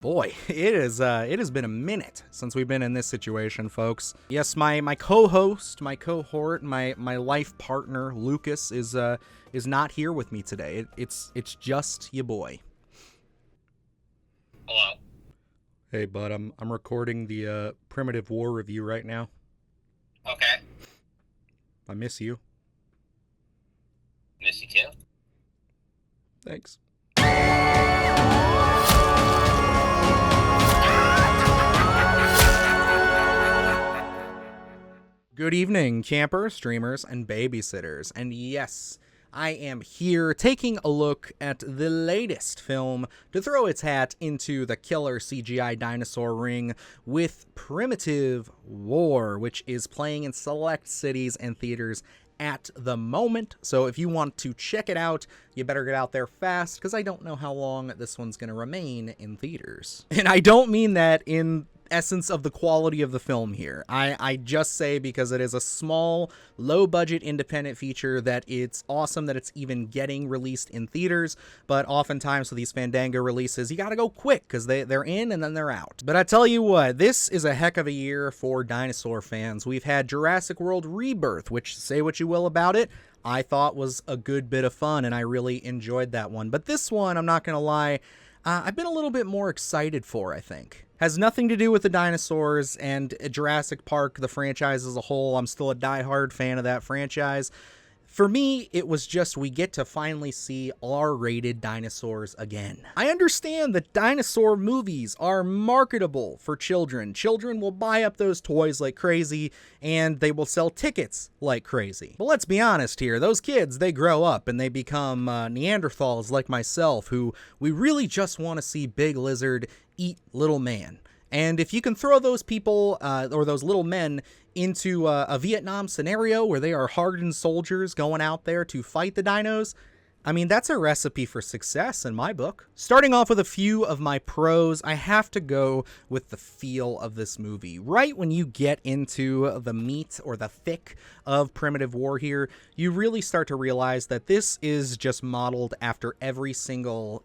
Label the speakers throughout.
Speaker 1: Boy, it has been a minute since we've been in this situation, folks. Yes, my co-host, my cohort, my life partner Lucas is not here with me today. It's just your boy.
Speaker 2: Hello.
Speaker 1: Hey, bud, I'm recording the Primitive War review right now.
Speaker 2: Okay.
Speaker 1: I miss you.
Speaker 2: Miss you too.
Speaker 1: Thanks. Good evening, campers, streamers, and babysitters. And yes, I am here taking a look at the latest film to throw its hat into the killer CGI dinosaur ring with Primitive War, which is playing in select cities and theaters at the moment. So if you want to check it out, you better get out there fast, because I don't know how long this one's going to remain in theaters. And I don't mean that in essence of the quality of the film here. I just say because it is a small, low-budget independent feature that it's awesome that it's even getting released in theaters, but oftentimes with these Fandango releases, you gotta go quick because they're in and then they're out. But I tell you what, this is a heck of a year for dinosaur fans. We've had Jurassic World Rebirth, which, say what you will about it, I thought was a good bit of fun, and I really enjoyed that one. But this one, I'm not gonna lie, I've been a little bit more excited for, I think. Has nothing to do with the dinosaurs and Jurassic Park, the franchise as a whole. I'm still a diehard fan of that franchise. For me, it was just we get to finally see R-rated dinosaurs again. I understand that dinosaur movies are marketable for children. Children will buy up those toys like crazy, and they will sell tickets like crazy. But let's be honest here, those kids, they grow up and they become Neanderthals like myself, who we really just want to see Big Lizard eat little man. And if you can throw those people, or those little men, into a Vietnam scenario where they are hardened soldiers going out there to fight the dinos, I mean, that's a recipe for success in my book. Starting off with a few of my pros, I have to go with the feel of this movie. Right when you get into the meat or the thick of Primitive War here, you really start to realize that this is just modeled after every single,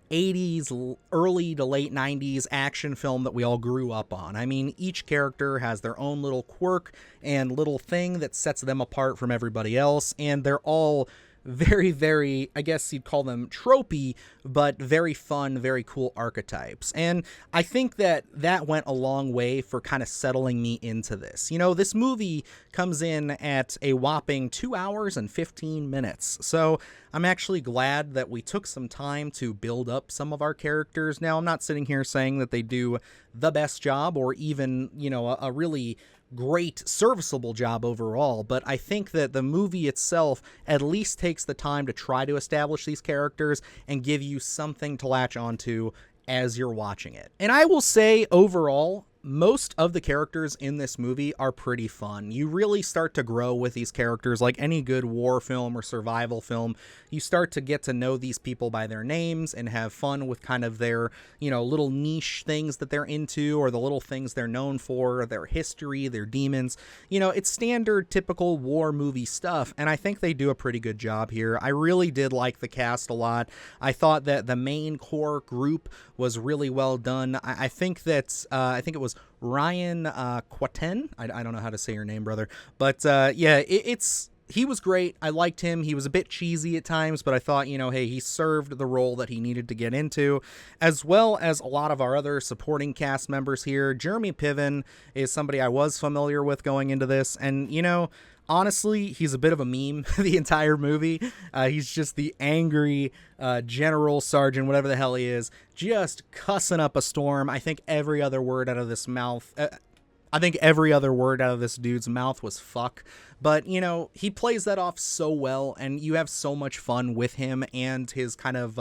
Speaker 1: 80s, early to late 90s action film that we all grew up on. I mean, each character has their own little quirk and little thing that sets them apart from everybody else, and they're all very, very, I guess you'd call them tropey, but very fun, very cool archetypes. And I think that went a long way for kind of settling me into this. This movie comes in at a whopping 2 hours and 15 minutes. So I'm actually glad that we took some time to build up some of our characters. Now, I'm not sitting here saying that they do the best job or even, a really great, serviceable job overall, but I think that the movie itself at least takes the time to try to establish these characters and give you something to latch onto as you're watching it. And I will say, overall, most of the characters in this movie are pretty fun. You really start to grow with these characters like any good war film or survival film. You start to get to know these people by their names and have fun with kind of their, little niche things that they're into, or the little things they're known for, their history, their demons. It's standard, typical war movie stuff, and I think they do a pretty good job here. I really did like the cast a lot. I thought that the main core group was really well done. I think it was Ryan Quaten. I don't know how to say your name, brother. But he was great. I liked him. He was a bit cheesy at times, but I thought, hey, he served the role that he needed to get into, as well as a lot of our other supporting cast members here. Jeremy Piven is somebody I was familiar with going into this, and, honestly, he's a bit of a meme the entire movie. He's just the angry general, sergeant, whatever the hell he is, just cussing up a storm. I think every other word out of this dude's mouth was fuck. But, he plays that off so well, and you have so much fun with him and his kind of,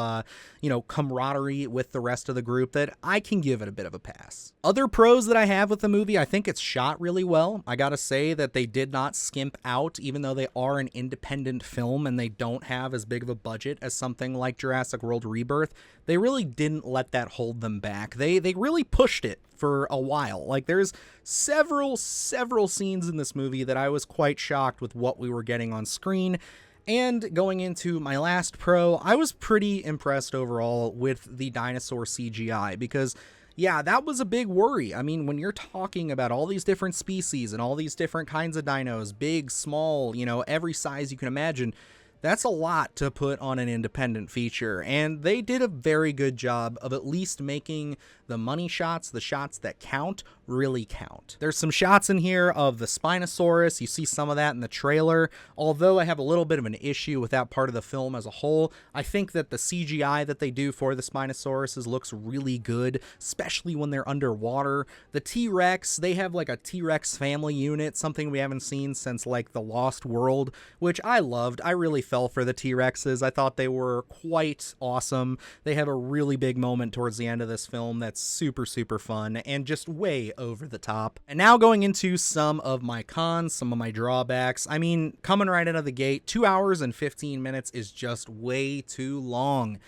Speaker 1: camaraderie with the rest of the group that I can give it a bit of a pass. Other pros that I have with the movie, I think it's shot really well. I gotta say that they did not skimp out, even though they are an independent film and they don't have as big of a budget as something like Jurassic World Rebirth. They really didn't let that hold them back. They really pushed it for a while. Like, there's several scenes in this movie that I was quite shocked with what we were getting on screen. And going into my last pro, I was pretty impressed overall with the dinosaur CGI because, yeah, that was a big worry. I mean, when you're talking about all these different species and all these different kinds of dinos, big, small, every size you can imagine, that's a lot to put on an independent feature, and they did a very good job of at least making the money shots, the shots that count, really count. There's some shots in here of the Spinosaurus. You see some of that in the trailer. Although I have a little bit of an issue with that part of the film as a whole, I think that the CGI that they do for the Spinosauruses looks really good, especially when they're underwater. The T-Rex, they have like a T-Rex family unit, something we haven't seen since like The Lost World, which I loved. I really fell for the T-Rexes. I thought they were quite awesome. They have a really big moment towards the end of this film that's super, super fun and just way over the top. And now going into some of my cons, some of my drawbacks. I mean, coming right out of the gate, 2 hours and 15 minutes is just way too long.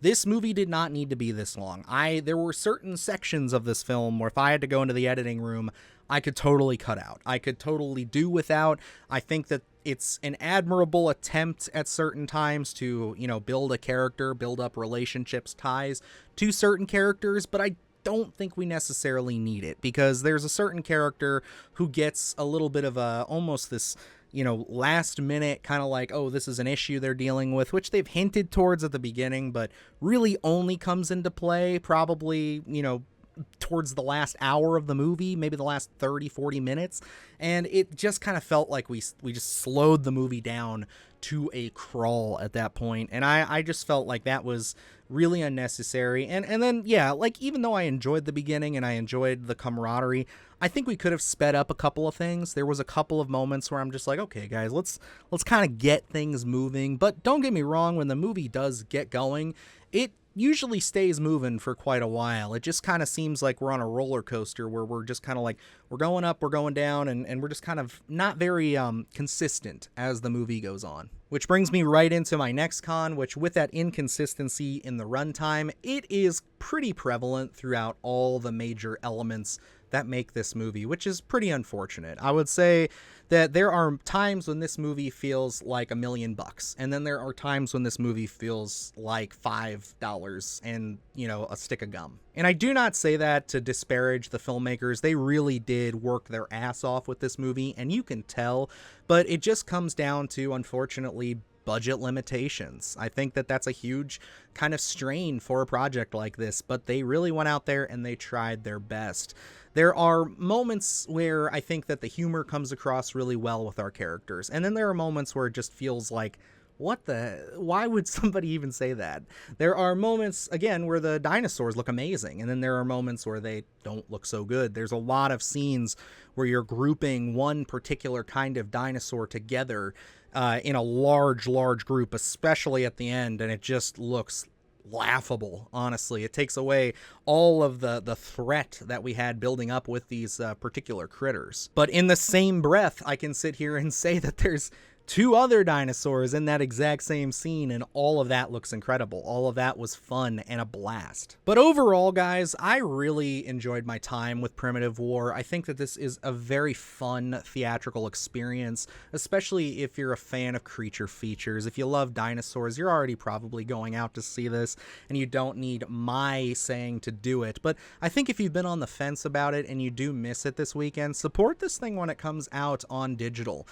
Speaker 1: This movie did not need to be this long. There were certain sections of this film where if I had to go into the editing room, I could totally cut out. I could totally do without. I think that it's an admirable attempt at certain times to, build a character, build up relationships, ties to certain characters, but I don't think we necessarily need it because there's a certain character who gets a little bit of almost this, last minute kind of like, oh, this is an issue they're dealing with, which they've hinted towards at the beginning, but really only comes into play probably, towards the last hour of the movie, maybe the last 30-40 minutes, and it just kind of felt like we just slowed the movie down to a crawl at that point, and I just felt like that was really unnecessary. And then, yeah, like, even though I enjoyed the beginning and I enjoyed the camaraderie, I think we could have sped up a couple of things. There was a couple of moments where I'm just like, okay, guys, let's kind of get things moving. But don't get me wrong, when the movie does get going, it usually stays moving for quite a while. It just kind of seems like we're on a roller coaster where we're just kind of like, we're going up, we're going down, and we're just kind of not very consistent as the movie goes on. Which brings me right into my next con, which with that inconsistency in the runtime, it is pretty prevalent throughout all the major elements that make this movie, which is pretty unfortunate. I would say that there are times when this movie feels like $1 million, and then there are times when this movie feels like $5 and, a stick of gum. And I do not say that to disparage the filmmakers. They really did work their ass off with this movie, and you can tell, but it just comes down to, unfortunately, budget limitations. I think that that's a huge kind of strain for a project like this, but they really went out there and they tried their best. There are moments where I think that the humor comes across really well with our characters, and then there are moments where it just feels like, why would somebody even say that? There are moments, again, where the dinosaurs look amazing, and then there are moments where they don't look so good. There's a lot of scenes where you're grouping one particular kind of dinosaur together in a large group, especially at the end, and it just looks laughable. Honestly, it takes away all of the threat that we had building up with these particular critters. But in the same breath, I can sit here and say that there's 2 other dinosaurs in that exact same scene, and all of that looks incredible. All of that was fun and a blast. But overall, guys, I really enjoyed my time with Primitive War. I think that this is a very fun theatrical experience, especially if you're a fan of creature features. If you love dinosaurs, you're already probably going out to see this, and you don't need my saying to do it. But I think if you've been on the fence about it and you do miss it this weekend, support this thing when it comes out on digital.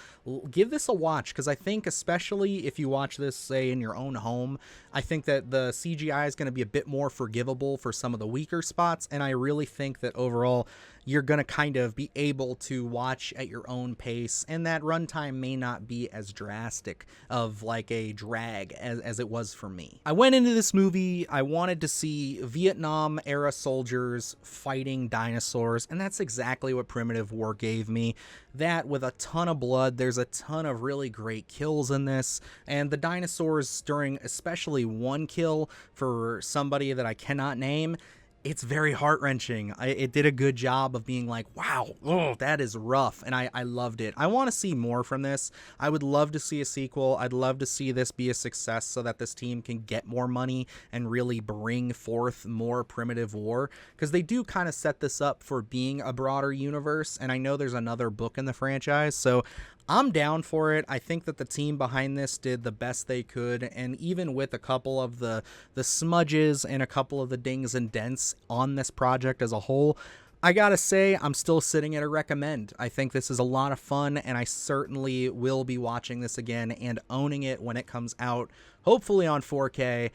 Speaker 1: Give this a watch, because I think, especially if you watch this, say, in your own home, I think that the CGI is going to be a bit more forgivable for some of the weaker spots, and I really think that overall you're going to kind of be able to watch at your own pace, and that runtime may not be as drastic of like a drag as it was for me. I went into this movie, I wanted to see Vietnam era soldiers fighting dinosaurs, and that's exactly what Primitive War gave me. That with a ton of blood, there's a ton of really great kills in this, and the dinosaurs, during especially one kill for somebody that I cannot name, it's very heart-wrenching. It did a good job of being like, wow, oh, that is rough, and I loved it. I want to see more from this. I would love to see a sequel. I'd love to see this be a success so that this team can get more money and really bring forth more Primitive War, because they do kind of set this up for being a broader universe, and I know there's another book in the franchise, so I'm down for it. I think that the team behind this did the best they could, and even with a couple of the smudges and a couple of the dings and dents on this project as a whole, I gotta say, I'm still sitting at a recommend. I think this is a lot of fun, and I certainly will be watching this again and owning it when it comes out, hopefully on 4K,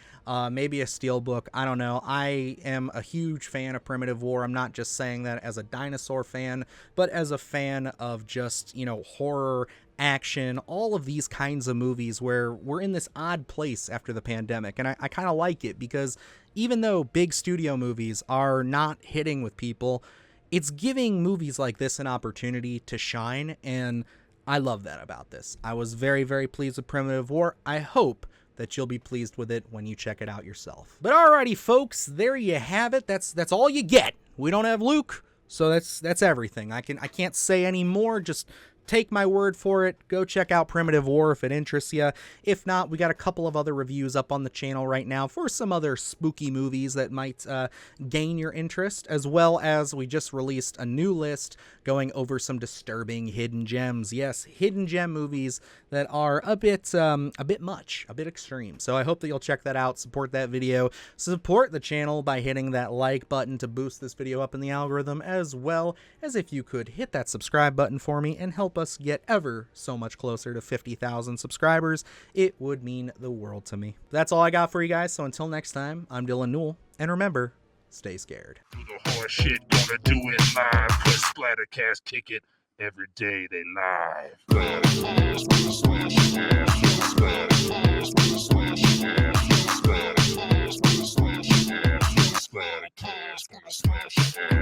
Speaker 1: maybe a steelbook. I don't know. I am a huge fan of Primitive War. I'm not just saying that as a Dinosaur fan, but as a fan of just, you know, horror, action, all of these kinds of movies where we're in this odd place after the pandemic. And I kind of like it because even though big studio movies are not hitting with people, it's giving movies like this an opportunity to shine, and I love that about this. I was very, very pleased with Primitive War. I hope that you'll be pleased with it when you check it out yourself. But alrighty, folks, there you have it. That's all you get. We don't have Luke, so that's everything. I can't say any more. Just take my word for it. Go check out Primitive War if it interests you. If not, we got a couple of other reviews up on the channel right now for some other spooky movies that might gain your interest, as well as we just released a new list going over some disturbing hidden gems. Yes, hidden gem movies that are a bit much, a bit extreme. So I hope that you'll check that out, support that video, support the channel by hitting that like button to boost this video up in the algorithm, as well as if you could hit that subscribe button for me and help us get ever so much closer to 50,000 subscribers. It would mean the world to me. That's all I got for you guys, so until next time, I'm Dylan Newell, and remember, stay scared.
Speaker 2: Do the horror shit, gonna do it live, cause Splattercast kick it every day they live. Splattercast, gonna slash your ass. Splattercast, gonna slash your ass. Splattercast, gonna slash your ass. Splattercast, gonna slash your ass.